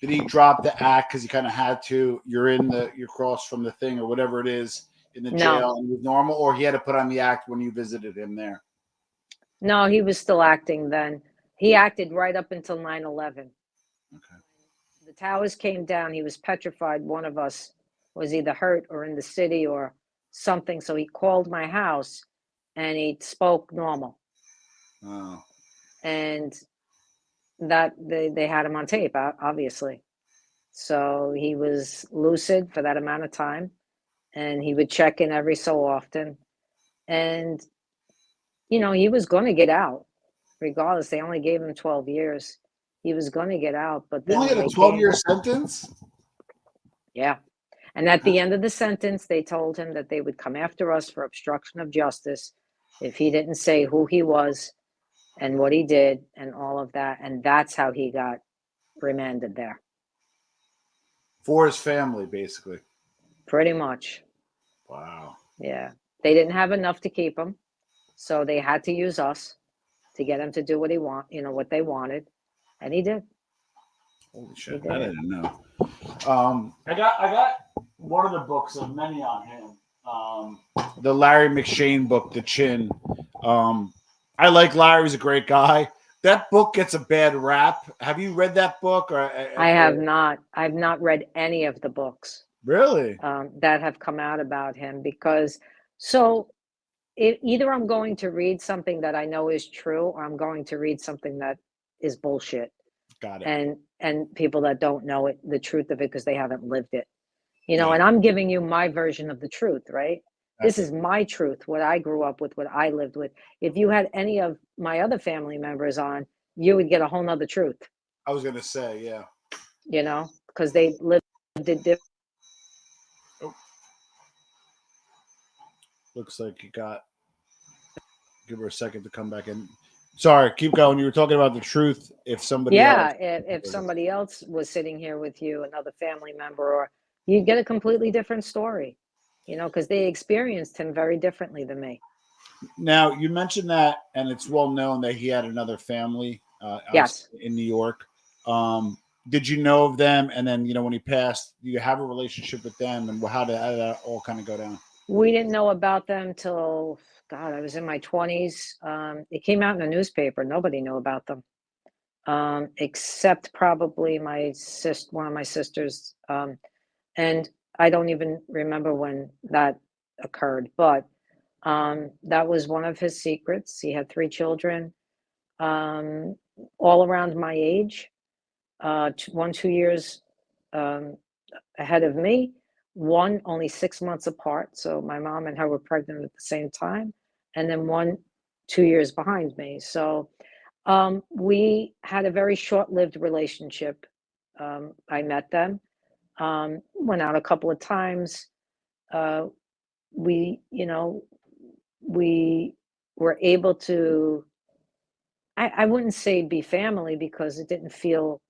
Did he drop the act because he kind of had to? You're across from the thing or whatever it is in the jail, and he was normal, or he had to put on the act when you visited him there? No, he was still acting then. He acted right up until 9/11. Okay. The towers came down. He was petrified. One of us was either hurt or in the city or something. So he called my house and he spoke normal. Oh. And that they had him on tape, obviously. So he was lucid for that amount of time, and he would check in every so often. And, he was going to get out regardless. They only gave him 12 years. He was going to get out, but then he only had a 12-year sentence? Yeah. And at the end of the sentence, they told him that they would come after us for obstruction of justice if he didn't say who he was and what he did and all of that. And that's how he got remanded there. For his family, basically. Pretty much. Wow. Yeah. They didn't have enough to keep him, so they had to use us to get him to do what what they wanted, and he did. Holy shit! I didn't know. I got one of the books of many on him. The Larry McShane book, The Chin. I like Larry. He's a great guy. That book gets a bad rap. Have you read that book? I have not. I've not read any of the books. Really? That have come out about him, because either I'm going to read something that I know is true, or I'm going to read something that is bullshit. Got it. And people that don't know the truth of it because they haven't lived it. And I'm giving you my version of the truth, right? This is my truth, what I grew up with, what I lived with. If you had any of my other family members on, you would get a whole nother truth. I was going to say, yeah. Because they lived it different. Oh. Looks like you got. Give her a second to come back in. Sorry, keep going. You were talking about the truth. If somebody if somebody else was sitting here with you, another family member, or you'd get a completely different story, because they experienced him very differently than me. Now, you mentioned that, and it's well known that he had another family in New York. Did you know of them? And then, when he passed, do you have a relationship with them? And how did that all kind of go down? We didn't know about them till, God, I was in my 20s. It came out in the newspaper. Nobody knew about them, except probably one of my sisters. And I don't even remember when that occurred, but that was one of his secrets. He had 3 children, all around my age, 2 years ahead of me. One only 6 months apart. So my mom and her were pregnant at the same time. And then one 2 years behind me. So we had a very short-lived relationship. I met them, went out a couple of times. We were able to, I wouldn't say be family, because I didn't feel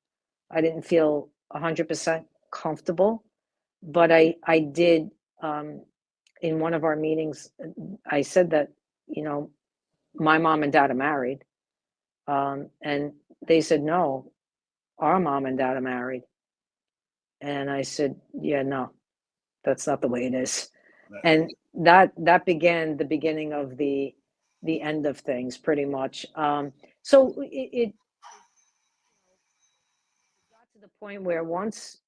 100% comfortable. But I did, in one of our meetings, I said that, my mom and dad are married. And they said, no, our mom and dad are married. And I said, yeah, no, that's not the way it is. And that began the beginning of the end of things, pretty much. So it got to the point where once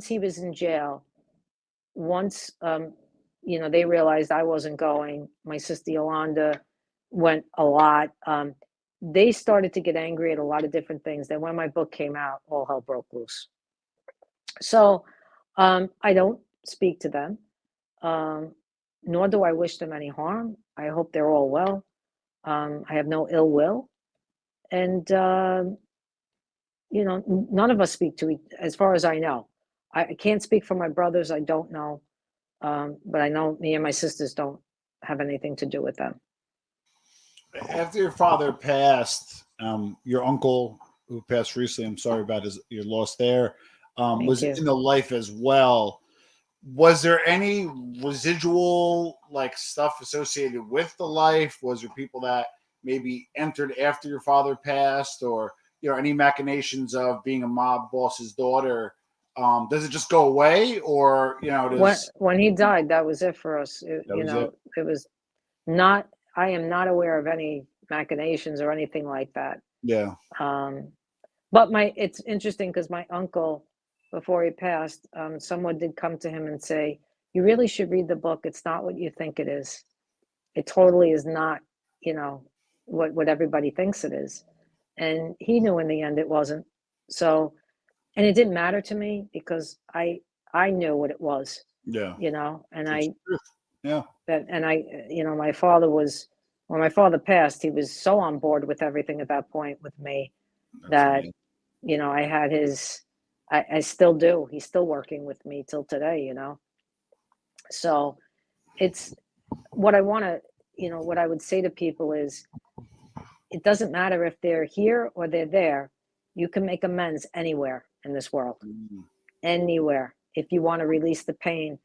he was in jail, once they realized I wasn't going, my sister Yolanda went a lot. They started to get angry at a lot of different things. Then when my book came out, all hell broke loose. So I don't speak to them, nor do I wish them any harm. I hope they're all well. I have no ill will. And, none of us speak to each, as far as I know. I can't speak for my brothers. I don't know. But I know me and my sisters don't have anything to do with them. After your father passed, your uncle, who passed recently, I'm sorry about your loss there, was in the life as well. Was there any residual stuff associated with the life? Was there people that maybe entered after your father passed, or any machinations of being a mob boss's daughter, does it just go away, or when he died, that was it for us. It was not. I am not aware of any machinations or anything like that. Yeah. But it's interesting because my uncle, before he passed, someone did come to him and say, "You really should read the book. It's not what you think it is. It totally is not, what everybody thinks it is." And he knew in the end it wasn't. So, and it didn't matter to me because I knew what it was. Yeah. And my father was, when my father passed, he was so on board with everything at that point with me that, I had I still do. He's still working with me till today, So it's what I want to, what I would say to people is, it doesn't matter if they're here or they're there. You can make amends anywhere in this world, anywhere. If you want to release the pain,